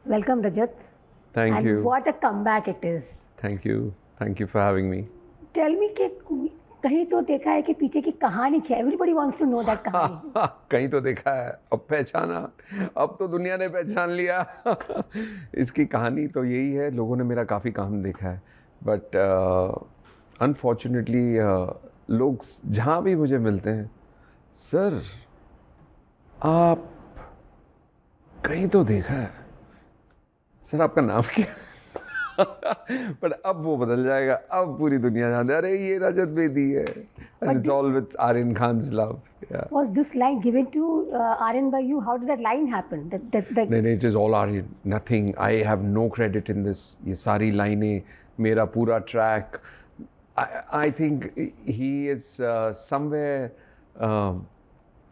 Welcome, Rajat. Thank and you. what a comeback it is. Thank you. Thank you for having me. Tell me कि कहीं तो देखा है कि पीछे की कहानी क्या है? Everybody wants to know that कहानी. कहीं तो देखा है, अब पहचाना, अब तो दुनिया ने पहचान लिया. इसकी कहानी तो यही है, लोगों ने मेरा काफ़ी काम देखा है, बट अनफॉर्चुनेटली लोग जहाँ भी मुझे मिलते हैं, सर आप कहीं तो देखा है, सर आपका नाम क्या है? पर अब वो बदल जाएगा, अब पूरी दुनिया जानते अरे ये रजत बेदी है. And it's all with Aryan Khan's love. Yeah. Was this line given to Aryan by you? How did that line happen? No, it is all Aryan. Nothing. I have no credit in this. ये सारी लाइनें, मेरा पूरा track. I think he is somewhere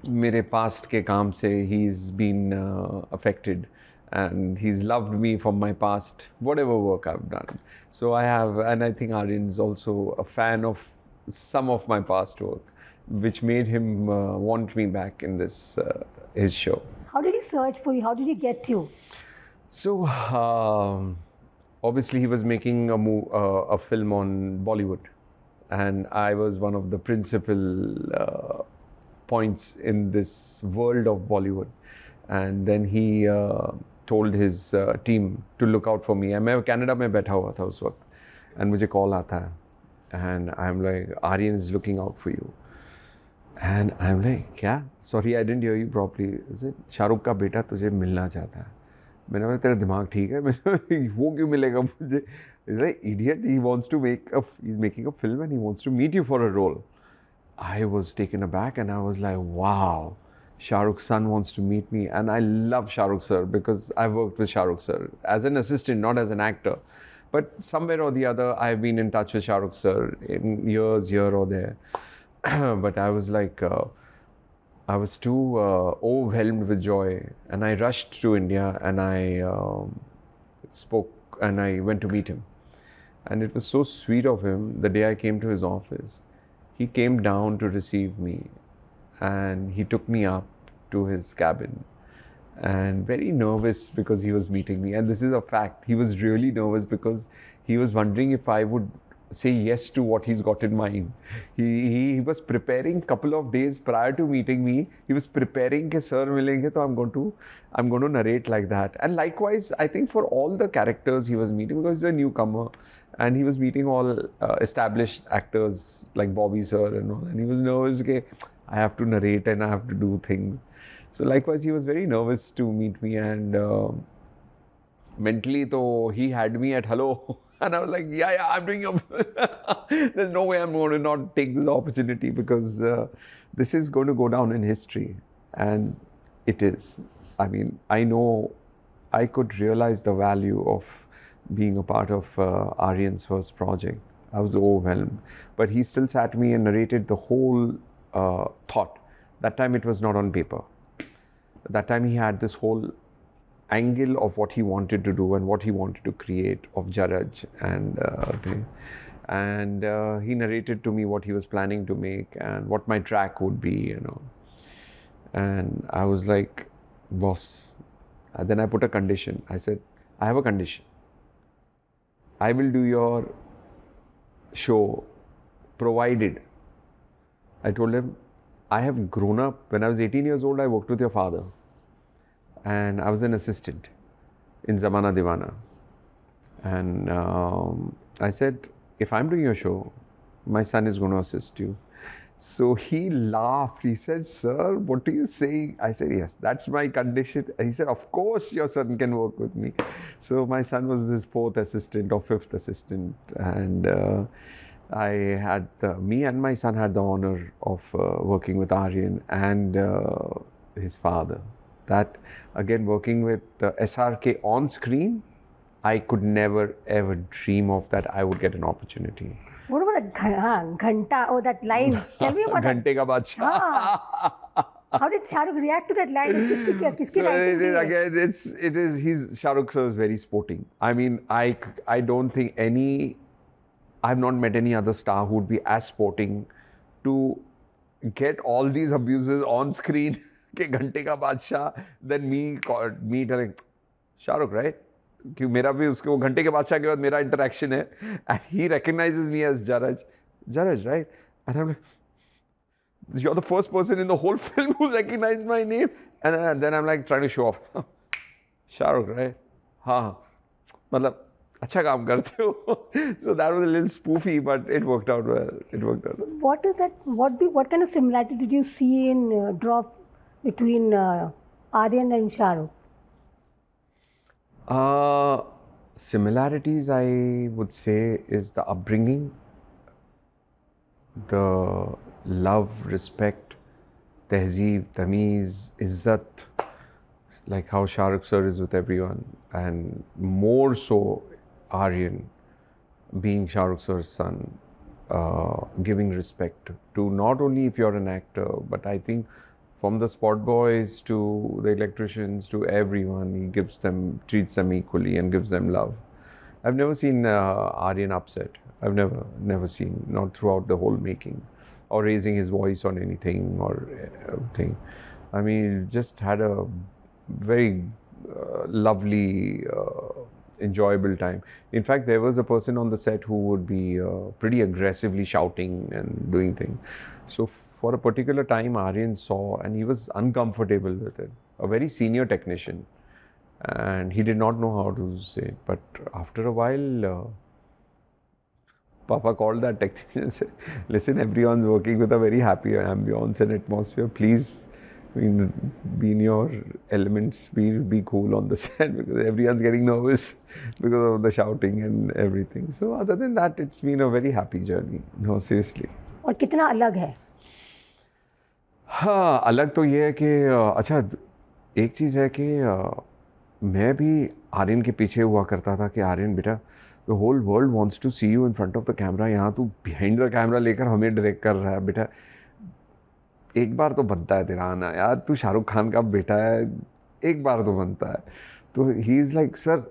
मेरे past के काम से he's been affected. And he's loved me from my past, whatever work I've done. So I have, and I think Aryan is also a fan of some of my past work, which made him want me back in this his show. How did he search for you? How did he get you? So obviously he was making a film on Bollywood, and I was one of the principal points in this world of Bollywood. And then he told his team to look out for me. मैं Canada में बैठा हुआ था उस वक्त, and मुझे call आता है, and I'm like, Aryan is looking out for you. And I'm like, क्या? Sorry, I didn't hear you properly. Is it Shahrukh का बेटा तुझे मिलना चाहता है? मैंने बोला तेरा दिमाग ठीक है? वो क्यों मिलेगा मुझे? He's like, idiot, he's making a film and he wants to meet you for a role. I was taken aback and I was like, wow. Shah Rukh's son wants to meet me, and I love Shah Rukh sir because I've worked with Shah Rukh sir as an assistant, not as an actor. But somewhere or the other, I've been in touch with Shah Rukh sir in years, here or there. But I was like, I was too overwhelmed with joy, and I rushed to India and I spoke and I went to meet him. And it was so sweet of him. The day I came to his office, he came down to receive me. And he took me up to his cabin, and very nervous because he was meeting me. And this is a fact. He was really nervous because he was wondering if I would say yes to what he's got in mind. He was preparing couple of days prior to meeting me. He was preparing कि sir मिलेंगे तो I'm going to narrate like that. And likewise, I think for all the characters he was meeting, because he's a newcomer, and he was meeting all established actors like Bobby sir and all, and he was nervous कि I have to narrate and I have to do things. So likewise, he was very nervous to meet me, and mentally, though, he had me at hello. And I was like, yeah, I'm doing there's no way I'm going to not take this opportunity, because this is going to go down in history. And it is. I mean, I know I could realize the value of being a part of Aryan's first project. I was overwhelmed. But he still sat me and narrated the whole thought. That time it was not on paper. That time he had this whole angle of what he wanted to do and what he wanted to create of Jaraj, and he narrated to me what he was planning to make and what my track would be, And I was like, boss. And then I put a condition. I said, I have a condition. I will do your show provided. I told him, I have grown up. When I was 18 years old, I worked with your father. And I was an assistant in Zamana Divana. And I said, if I'm doing your show, my son is going to assist you. So he laughed. He said, sir, what are you saying? I said, yes, that's my condition. He said, of course your son can work with me. So my son was this fourth assistant or fifth assistant. And I had, me and my son had the honor of working with Aryan and his father. That, again, working with SRK on screen, I could never ever dream of that I would get an opportunity. What about that Ghanta? Oh, that line. Tell me about Ghante ka Badshah. How did Shah Rukh react to that line? Shah Rukh sir is very sporting. I mean, I don't think I've not met any other star who would be as sporting to get all these abuses on screen. Ke Ghante ka Badshah, then me telling, Shah Rukh, right? कि मेरा भी उसके वो घंटे के बादशाह के बाद मेरा इंटरेक्शन है, and he recognises me as Jaraj, right? And I am like, you're the first person in the whole film who's recognized my name. And then I'm like trying to show off. Shahrukh, right? हाँ, मतलब अच्छा काम करते हो. So that was a little spoofy, but it worked out well. It worked out well. What is that? What kind of similarities did you see in Drop between Aryan and Shah Rukh? Similarities, I would say, is the upbringing, the love, respect, tehzeeb, tameez, izzat, like how Shah Rukh sir is with everyone, and more so Aryan, being Shah Rukh sir's son, giving respect to not only if you're an actor, but I think from the spot boys to the electricians to everyone, he treats them equally and gives them love. I've never seen Aryan upset. I've never seen, not throughout the whole making, or raising his voice on anything or thing. I mean, just had a very lovely, enjoyable time. In fact, there was a person on the set who would be pretty aggressively shouting and doing things. So for a particular time, Aryan saw, and he was uncomfortable with it. A very senior technician, and he did not know how to say it. But after a while, Papa called that technician and said, listen, everyone's working with a very happy ambience and atmosphere. Please, I mean, be in your elements, be cool on the set, because everyone's getting nervous because of the shouting and everything. So other than that, it's been a very happy journey. No, seriously. और कितना अलग है? हाँ, अलग तो ये है कि अच्छा, एक चीज़ है कि मैं भी आर्यन के पीछे हुआ करता था कि आर्यन बेटा, the whole world wants to see you in front of the camera, यहाँ तू बिहाइंड द कैमरा लेकर हमें डायरेक्ट कर रहा है बेटा, एक बार तो बनता है तेरा आना यार, तू शाहरुख खान का बेटा है, एक बार तो बनता है. तो he is like sir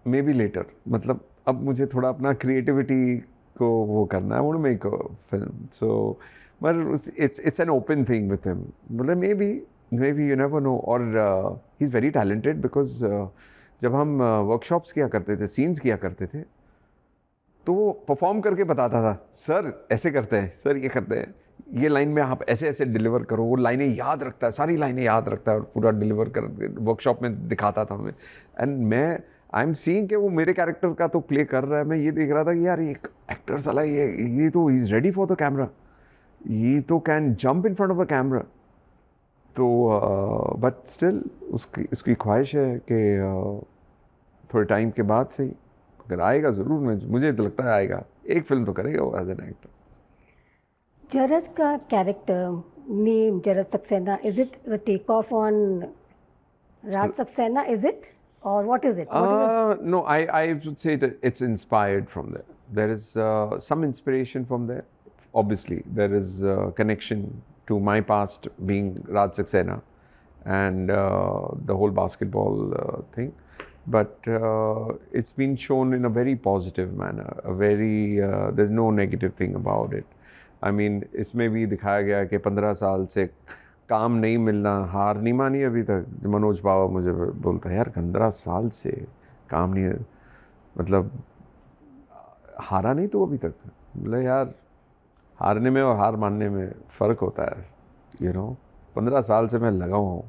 maybe later, मतलब अब मुझे थोड़ा अपना क्रिएटिविटी को वो करना है, वो make a film. So but it's an open thing with him. बोले may be you never know. और he is very talented because जब हम वर्कशॉप्स किया करते थे, सीन्स किया करते थे, तो वो परफॉर्म करके बताता था, सर ऐसे करते हैं, सर ये करते हैं, ये लाइन में आप ऐसे ऐसे डिलीवर करो. वो लाइनें याद रखता है, सारी लाइनें याद रखता है और पूरा डिलीवर कर वर्कशॉप में दिखाता था हमें. एंड मैं आई एम सीइंग कि वो मेरे कैरेक्टर का तो प्ले कर रहा है, मैं ये देख रहा था कि यार एक एक्टर साला ये तो he is ready for the camera, ये तो can jump in front of the camera. तो बट स्टिल उसकी ख्वाहिश है कि थोड़े टाइम के बाद से अगर आएगा ज़रूर, मुझे तो लगता है आएगा, एक फिल्म तो करेगा वो एज एन एक्टर. जरज का character name Jaraj Saxena, is it the take off on Raj Saxena, is it, or what is it? No, I would say that it's inspired from there. There is some inspiration from there. Obviously, there is a connection to my past being Raj Saxena and the whole basketball thing. But it's been shown in a very positive manner. There's no negative thing about it. I mean, इसमें भी दिखाया गया कि 15 साल से काम नहीं मिलना, हार नहीं मानी अभी तक. मनोज बावा मुझे बोलता है यार 15 साल से काम नहीं, मतलब हारा नहीं तो अभी तक. बोले यार हारने में और हार मानने में फ़र्क होता है, यू नो. 15 साल से मैं लगा हुआ हूँ,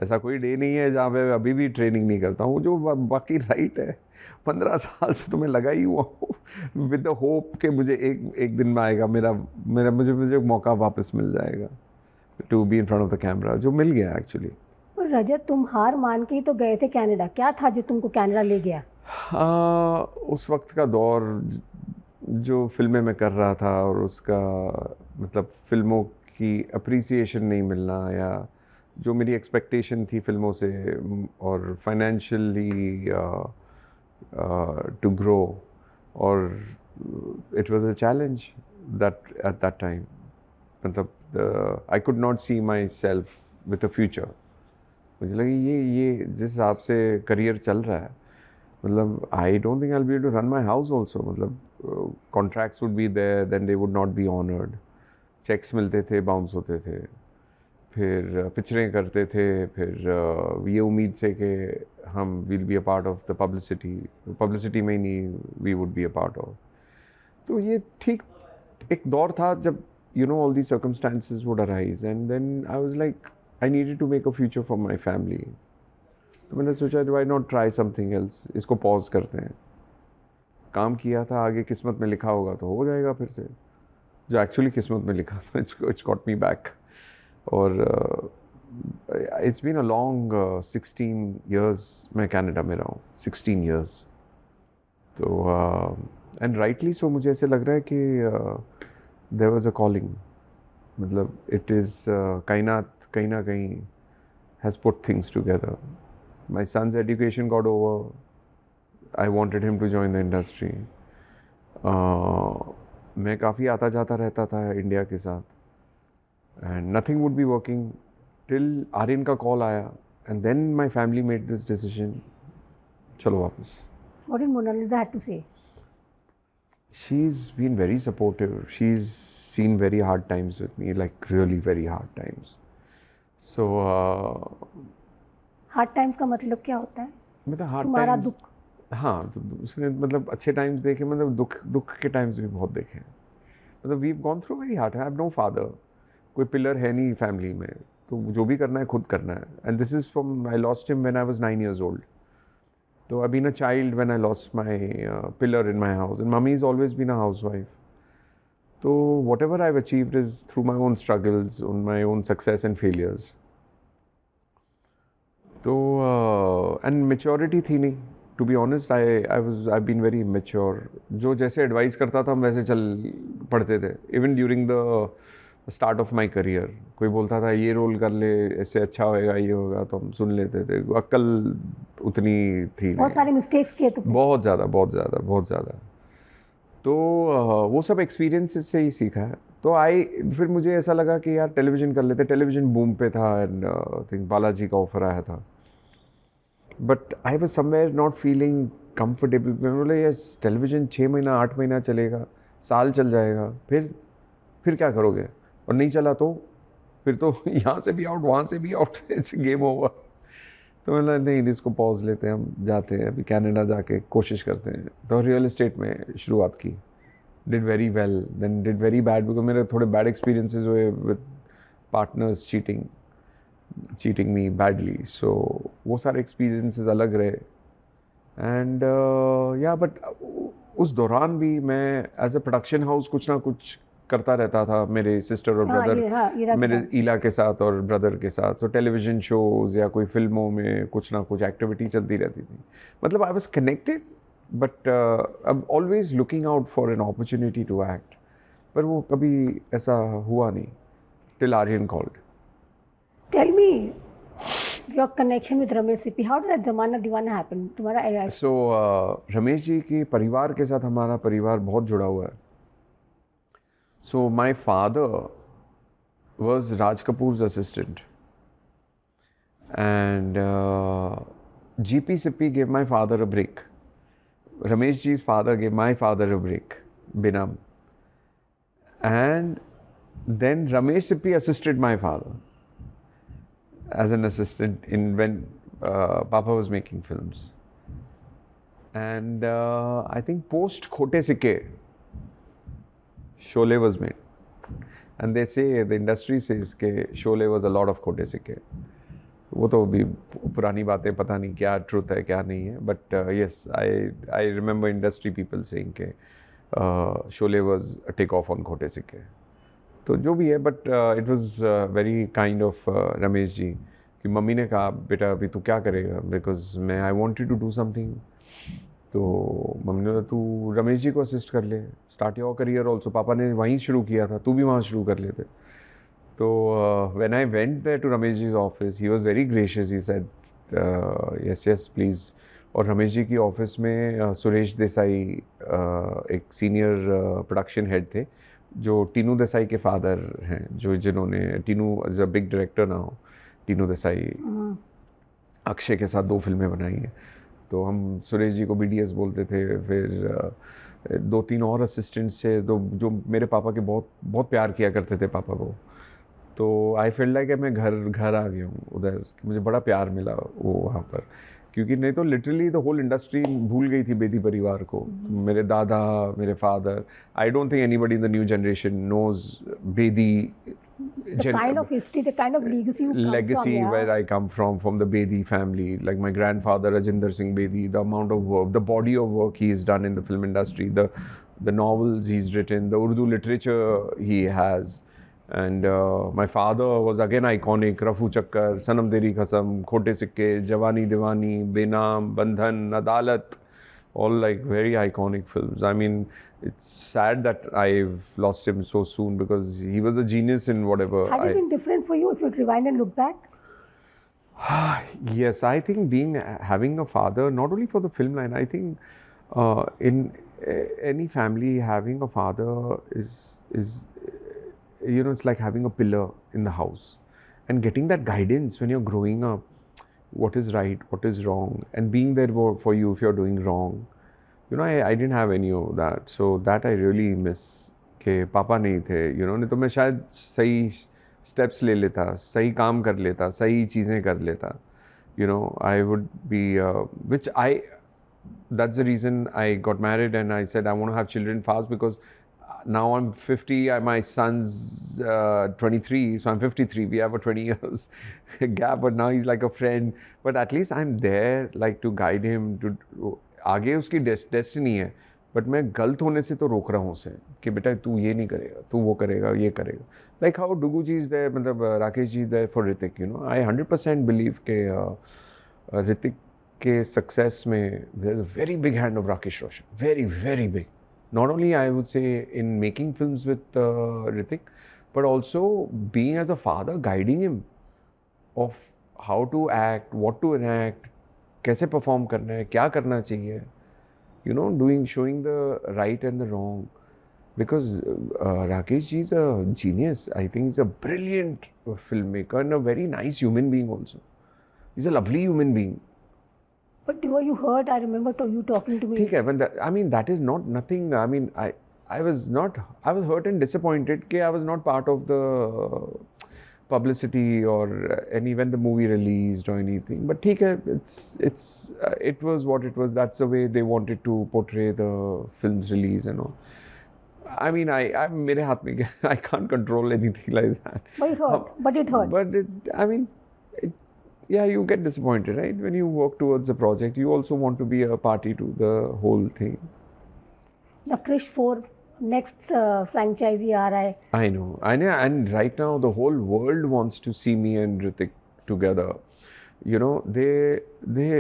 ऐसा कोई डे नहीं है जहाँ पे अभी भी ट्रेनिंग नहीं करता हूँ, जो बाकी राइट है. 15 साल से तो मैं लगा ही हुआ हूँ विद द होप कि मुझे एक दिन में आएगा मुझे मौका वापस मिल जाएगा to be in front of the camera, जो मिल गया एक्चुअली. और रजत, तुम हार मान के ही तो गए थे कनाडा, क्या था जो तुमको कनाडा ले गया? उस वक्त का दौर, जो फिल्में मैं कर रहा था और उसका मतलब फिल्मों की अप्रिसिएशन नहीं मिलना, या जो मेरी एक्सपेक्टेशन थी फिल्मों से, और फाइनेंशियली टू ग्रो, और it was a challenge that at that time. मतलब I could not see myself with a future. मुझे लगी ये जिस हिसाब से करियर चल रहा है, मतलब I don't think I will be able to run my house also. मतलब contracts would be there, then they would not be honoured, cheques मिलते थे, बाउंस होते थे, फिर पिक्चरें करते थे, फिर ये उम्मीद से कि हम will be a part of the publicity में ही नहीं we would be a part of. तो ये ठीक एक दौर था जब all the circumstances would arise and then I was like I needed to make a future for my family. तो मैंने सोचा why not try something else, इसको पॉज करते हैं। काम किया था, आगे किस्मत में लिखा होगा तो हो जाएगा फिर से। जो एक्चुअली किस्मत में लिखा था इट्स गॉट मी बैक। और it's been a long 16 years मैं कनाडा में रहा हूँ, 16 years। तो एंड राइटली सो मुझे ऐसे लग रहा है कि देयर वाज अ कॉलिंग, मतलब इट इज़ कायनात कहीं ना कहीं has put things together. My son's education got over, I wanted him to join the industry. मैं काफ़ी आता जाता रहता था इंडिया के साथ, and nothing would be working till Aryan का कॉल आया, and then my family made this decision, चलो वापस। What did Mona Lisa had to say? She's been very supportive. She's seen very hard times with me, like really very hard times. So Hard times का मतलब क्या होता है? मतलब hard तुम्हारा times, दुख। हाँ, तो उसने मतलब अच्छे टाइम्स देखे, मतलब दुख के टाइम्स भी बहुत देखे हैं। मतलब we've gone through very hard. I have no father, कोई पिलर है नहीं फैमिली में, तो जो भी करना है खुद करना है। And this is from, I lost him when I was 9 years old. So I've been a child when I lost my pillar in my house, and mummy has always been a housewife. So whatever I've achieved is through my own struggles, on my own success and failures. So and maturity थी नहीं, to be honest, I've been very immature. जो जैसे advice करता था हम वैसे चल पढ़ते थे। Even during the start of my career कोई बोलता था ये रोल कर ले, ऐसे अच्छा होएगा, ये होगा, तो हम सुन लेते थे। अक्ल उतनी थी बहुत सारे मिस्टेक्स किए तो बहुत ज़्यादा बहुत ज़्यादा बहुत ज़्यादा। तो वो सब एक्सपीरियंसेस से ही सीखा है। तो फिर मुझे ऐसा लगा कि यार टेलीविज़न कर लेते। टेलीविज़न बूम पे था, एंड थिंक बालाजी का ऑफर आया था, but I was somewhere not feeling comfortable. मैं बोले यस, टेलीविज़न 6 महीना 8 महीना चलेगा, साल चल जाएगा, फिर क्या करोगे? और नहीं चला तो फिर तो यहाँ से भी आउट, वहाँ से भी आउट, इट्स गेम ओवर। तो मैंने नहीं, इसको पॉज लेते हैं, हम जाते हैं अभी कनाडा, जाके कोशिश करते हैं। तो रियल एस्टेट में शुरुआत की, did very well, then did very bad, because मेरे थोड़े बैड एक्सपीरियंसेस हुए with partners cheating me badly. So वो सारे एक्सपीरियंसेस अलग रहे। एंड या बट उस दौरान भी मैं एज अ प्रोडक्शन हाउस कुछ ना कुछ करता रहता था, मेरे सिस्टर और ब्रदर, मेरे ईला के साथ और ब्रदर के साथ। सो टेलीविज़न शोज़ या कोई फिल्मों में कुछ ना कुछ एक्टिविटी चलती रहती थी। मतलब I was connected, but I always looking out for an opportunity to act, पर वो कभी ऐसा हुआ नहीं till Aryan called. Tell me your connection with Ramesh Sippy, how did that Zamana Deewana happen? तुम्हारा सो रमेश जी के परिवार के साथ हमारा परिवार बहुत जुड़ा हुआ है। So my father was Raj Kapoor's assistant, and GP Sippy gave my father a break. Ramesh ji's father gave my father a break, Binam. And then Ramesh Sippy assisted my father as an assistant when Papa was making films. And I think post Khote Sikke, Sholay was made, and they say, the industry says कि Sholay was a lot of खोटे सिक्के। वो तो अभी पुरानी बातें, पता नहीं क्या ट्रूथ है क्या नहीं है, but yes, I remember industry people saying कि Sholay was a take off on Khote Sikkay. तो जो भी है, but it was very kind of Ramesh ji कि मम्मी ने कहा बेटा अभी तू क्या करेगा, बिकॉज मैं I wanted to do something. तो मम्मी ने कहा तू रमेश जी को असिस्ट कर ले, स्टार्ट योर करियर ऑल्सो। पापा ने वहीं शुरू किया था, तू भी वहाँ शुरू कर लेते। तो when I went there to Ramesh ji office, he was very gracious, he said yes yes please. और रमेश जी की ऑफिस में सुरेश देसाई एक सीनियर प्रोडक्शन हेड थे, जो टीनू देसाई के फादर हैं, जिन्होंने Tinu as a big director ना हो, टीनू देसाई अक्षय के साथ 2 फिल्में बनाई हैं। तो हम सुरेश जी को BDS बोलते थे। फिर 2-3 और असिस्टेंट्स थे, तो जो मेरे पापा के बहुत बहुत प्यार किया करते थे पापा को। तो आई फील लाइक मैं घर आ गया हूँ उधर, मुझे बड़ा प्यार मिला वो वहाँ पर, क्योंकि नहीं तो लिटरली द होल इंडस्ट्री भूल गई थी बेदी परिवार को। मेरे दादा, मेरे father, I don't think anybody in the new generation knows Bedi The kind of history, the kind of legacy you come from, legacy yeah. where I come from the Bedi family. Like my grandfather Rajinder Singh Bedi, the amount of work, the body of work he has done in the film industry, the novels he's written, the Urdu literature he has. And my father was again iconic. Rafu Chakkar, Sanam Teri Qasam, Khote Sikke, Jawani Diwani, Benam, Bandhan, Adalat, all like very iconic films. I mean, it's sad that I've lost him so soon because he was a genius in whatever. Had it been different for you if you rewind and look back? Yes, I think having a father, not only for the film line, I think in any family having a father is you know, it's like having a pillar in the house, and getting that guidance when you're growing up, what is right, what is wrong, and being there for you if you're doing wrong. You know, I didn't have any of that, so that I really miss. कि पापा नहीं थे, you know, नहीं तो मैं शायद सही steps ले लेता, सही काम कर लेता, सही चीज़ें कर लेता. You know, I would be, that's the reason I got married and I said I want to have children fast, because now I'm 50, my son's 23, so I'm 53. We have a 20 years gap, but now he's like a friend. But at least I'm there, like to guide him. To आगे उसकी destiny है, but मैं गलत होने से तो रोक रहा हूँ उसे कि बेटा तू ये नहीं करेगा, तू वो करेगा, ये करेगा. Like how Dugu ji is there, मतलब Rakesh ji is there for Hrithik. You know, I 100% believe कि ऋतिक के success में there's a very big hand of Rakesh Roshan, very very big. Not only I would say in making films with Hrithik, but also being as a father, guiding him of how to act, what to enact, कैसे perform करना है, क्या करना चाहिए. You know, showing the right and the wrong. Because Rakesh ji is a genius. I think he's a brilliant filmmaker and a very nice human being also. He's a lovely human being. But were you hurt? I remember you talking to me. ठीक है, but I mean, that is not nothing. I mean, I was hurt and disappointed that I was not part of the publicity or any when the movie released or anything. But ठीक है, it was what it was. That's the way they wanted to portray the film's release and all. I mean, मेरे हाथ में क्या, I can't control anything like that. But it hurt. But it hurt. But I mean, yeah, you get disappointed, right? When you work towards a project, you also want to be a party to the whole thing. The Krish 4 next franchisee aa raha hai. I know, and right now the whole world wants to see me and Hrithik together. You know, they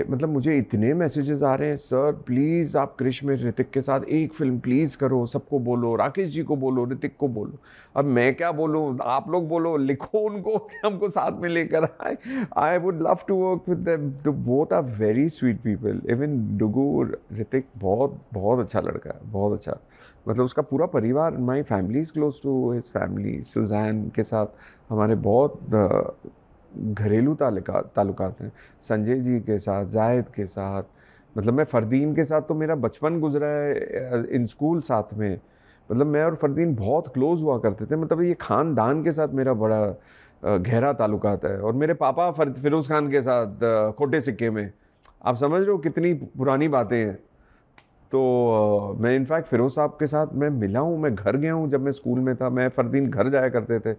मतलब मुझे इतने messages आ रहे हैं, sir please आप क्रिश में ऋतिक के साथ एक फिल्म प्लीज़ करो, सबको बोलो, राकेश जी को बोलो, ऋतिक को बोलो. अब मैं क्या बोलूँ, आप लोग बोलो, लिखो उनको कि हमको साथ में लेकर आए. I would love to work with them. Both are very sweet people. Even Duggu, Hrithik बहुत बहुत अच्छा लड़का है, बहुत अच्छा. मतलब उसका पूरा परिवार, my family is close to his family. Sussanne के साथ हमारे बहुत घरेलू ताल्लुकात हैं. संजय जी के साथ, जाहिद के साथ, मतलब मैं फ़रदीन के साथ तो मेरा बचपन गुजरा है इन स्कूल साथ में. मतलब मैं और फ़रदीन बहुत क्लोज हुआ करते थे. मतलब ये ख़ानदान के साथ मेरा बड़ा गहरा ताल्लुकात है. और मेरे पापा फ़िरोज़ खान के साथ खोटे सिक्के में, आप समझ रहे हो कितनी पुरानी बातें हैं. तो मैं इनफैक्ट फ़िरोज़ साहब के साथ मैं मिला हूँ, मैं घर गया हूँ. जब मैं स्कूल में था, मैं फ़रदीन घर जाया करते थे.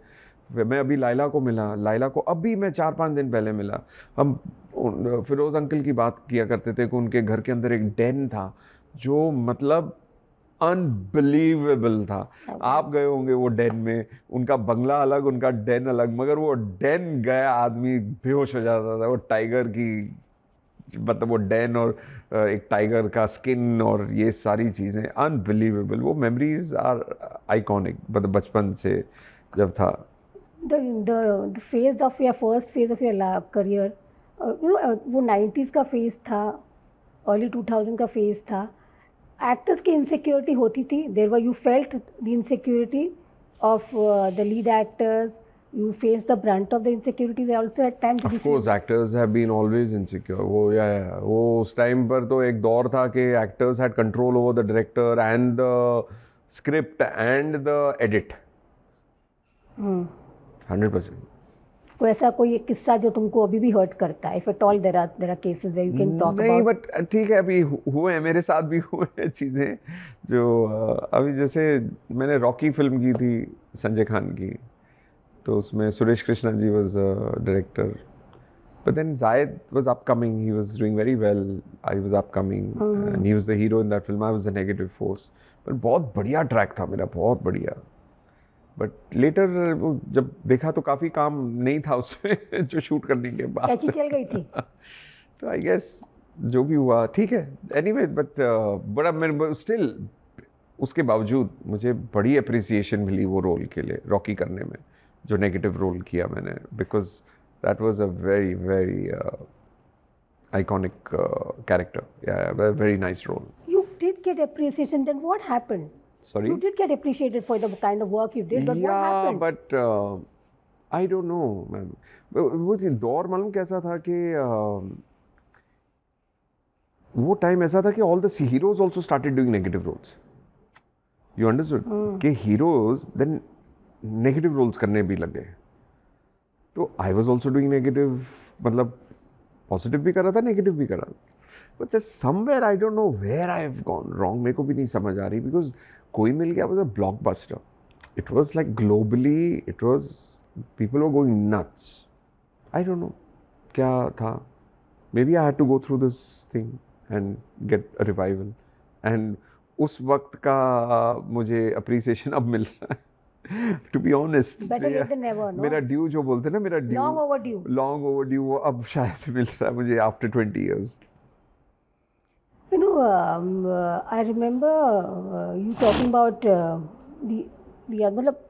मैं अभी लाइला को मिला, लाइला को अभी मैं 4-5 दिन पहले मिला. हम फ़िरोज़ अंकल की बात किया करते थे कि उनके घर के अंदर एक डेन था जो मतलब अनबिलीवेबल था. आप गए होंगे वो डेन में, उनका बंगला अलग, उनका डेन अलग, मगर वो डेन गया आदमी बेहोश हो जाता था. वो टाइगर की, मतलब वो डेन और एक टाइगर का स्किन और ये सारी चीज़ें अनबिलीवेबल. वो मेमोरीज आर आइकॉनिक. मतलब बचपन से जब था. The phase of your first phase of your career, वो 90s का phase था, early 2000 का phase था. Actors की insecurity होती थी. There were, you felt the insecurity of the lead actors. You faced the brunt of the insecurities also at times. Of course, actors have been always insecure. वो उस time पर तो एक दौर था कि actors had control over the director and the script and the edit. 100%. कोई ऐसा कोई किस्सा जो तुमको अभी भी हर्ट करता है? If at all there are cases where you can talk नहीं, अबाउट। बट ठीक है, अभी हुए हैं, मेरे साथ भी हुए हैं चीज़ें जो अभी जैसे मैंने रॉकी फिल्म की थी संजय खान की, तो उसमें Suresh Krishna ji was director, but then Zayed was upcoming, he was doing very well, I was upcoming and he was the hero in that film, I was the negative force. but बहुत बढ़िया track था मेरा, बहुत बढ़िया, बट लेटर जब देखा तो काफ़ी काम नहीं था उसमें जो शूट करने के बाद कैची चल गई थी। तो आई गेस जो भी हुआ ठीक है, एनीवे, बट बड़ा मेरे स्टिल उसके बावजूद मुझे बड़ी अप्रिसिएशन मिली वो रोल के लिए, रॉकी करने में जो नेगेटिव रोल किया मैंने, because that was a very very iconic character, very nice role. You did get appreciation, then what happened? Sorry? You did get appreciated for the kind of work you did, but what Yeah, happened? but I don't know, ma'am. वो दौर मालूम कैसा था कि वो time ऐसा था कि all the heroes also started doing negative roles. You understood कि हीरोज देन नेगेटिव रोल्स करने भी लग गए. तो I was also doing negative, मतलब पॉजिटिव भी कर रहा था, नेगेटिव भी कर रहा था. But somewhere I don't know where I have gone wrong, मेरे को भी नहीं समझ आ रही, बिकॉज कोई मिल गया was a blockbuster. It was like globally, it was, people were going nuts. I don't know क्या था. Maybe I had to go through this thing and get a revival, and उस वक्त का मुझे appreciation अब मिल रहा है. To be honest, Better late than never, no? मेरा ड्यू जो बोलते हैं ना, मेरा due Long overdue. Long overdue, वो अब शायद मिल रहा है मुझे after 20 years. You know, I remember you talking about the मतलब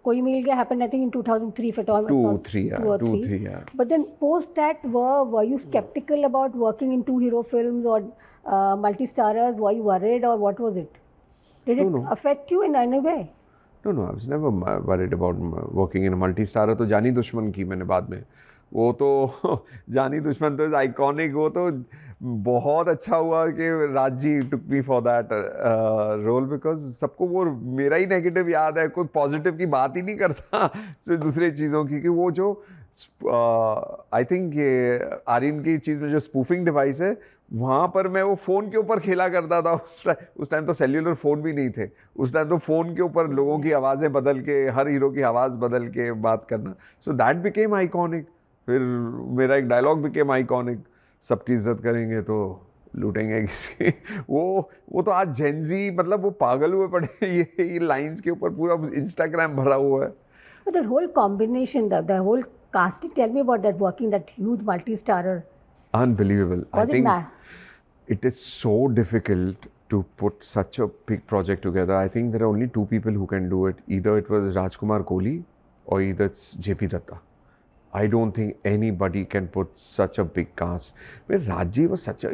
कोई मिल गया happened I think in 2003 if at all. 2-3, yeah. 2 or 3. 2-3, yeah. But then post that, were you skeptical about working in two hero films or multi-starers? Were you worried or what was it? Did it No. affect you in any way? No, I was never worried about working in a multi-starrer. तो जानी दुश्मन की मैंने बाद में, वो तो जानी दुश्मन तो आइकॉनिक, वो तो बहुत अच्छा हुआ कि Raji took me for that role, because सबको वो मेरा ही नेगेटिव याद है, कोई पॉजिटिव की बात ही नहीं करता सिर्फ दूसरे चीज़ों की. कि वो जो आई थिंक ये आर्यन की चीज़ में जो स्पूफिंग डिवाइस है, वहाँ पर मैं वो फ़ोन के ऊपर खेला करता था. उस टाइम तो सेल्यूलर फ़ोन भी नहीं थे, उस टाइम तो फ़ोन के ऊपर लोगों की आवाज़ें बदल के, हर हीरो की आवाज़ बदल के बात करना. So that became iconic. फिर मेरा एक डायलॉग बिकेम आइकॉनिक, सबकी इज्जत करेंगे तो लूटेंगे किसी. वो तो आज जेनजी, मतलब वो पागल हुए पड़े ये लाइंस के ऊपर, पूरा इंस्टाग्राम भरा हुआ है. But the whole combination, the whole casting, tell me about that, working that huge multi-starrer. Unbelievable. I Was it think mad? it is so difficult to put such a big project together. I think there are only two people who can do it. Either it was Rajkumar Kohli or either it's JP Datta. I don't think anybody can put such a big cast. But Raji was such a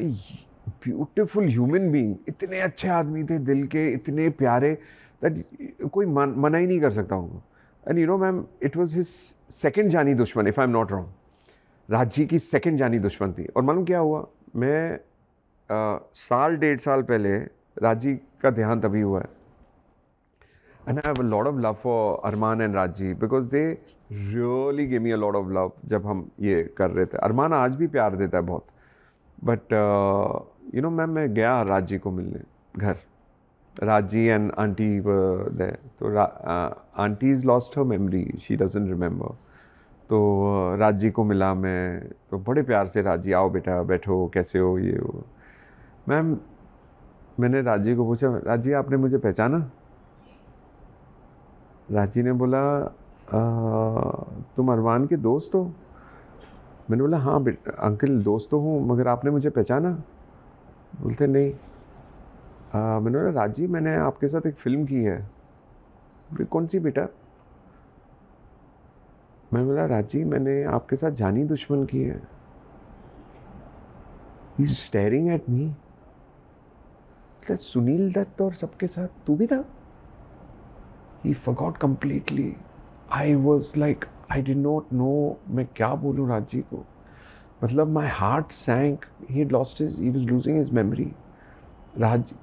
beautiful human being. इतने अच्छे आदमी थे, दिल के इतने प्यारे, that कोई मना ही नहीं कर सकता उनको. And you know, ma'am, it was his second जानी दुश्मन, if I'm not wrong. राजी की सेकंड जानी दुश्मन थी. और मालूम क्या हुआ, मैं साल 1.5 साल पहले राजी का देहांत अभी हुआ है. And I have a lot of love for Armaan and Raji, because they really give me a lot of love जब हम ये कर रहे थे. अरमान आज भी प्यार देता है बहुत. बट यू नो मैम, मैं गया राजी को मिलने घर. राजी एंड आंटी देयर. तो aunty is lost her memory, she doesn't remember. तो राजी को मिला मैं, तो बड़े प्यार से, राजी आओ बेटा बैठो, कैसे हो, ये हो. मैम, मैंने राजी को पूछा, राजी आपने मुझे पहचाना? राजी ने बोला, तुम अरमान के दोस्त हो? मैंने बोला हाँ बेटा अंकल, दोस्त तो हूँ, मगर आपने मुझे पहचाना? बोलते नहीं. मैंने बोला राजी, मैंने आपके साथ एक फ़िल्म की है. कौन सी बेटा? मैं बोला राजी, मैंने आपके साथ जानी दुश्मन की है. He is staring at me. Sunil Dutt और सबके साथ तू भी था? He forgot completely. I was like, I did not know मैं क्या बोलूँ राजी को. मतलब my heart sank. He lost his, he was losing his memory. राजी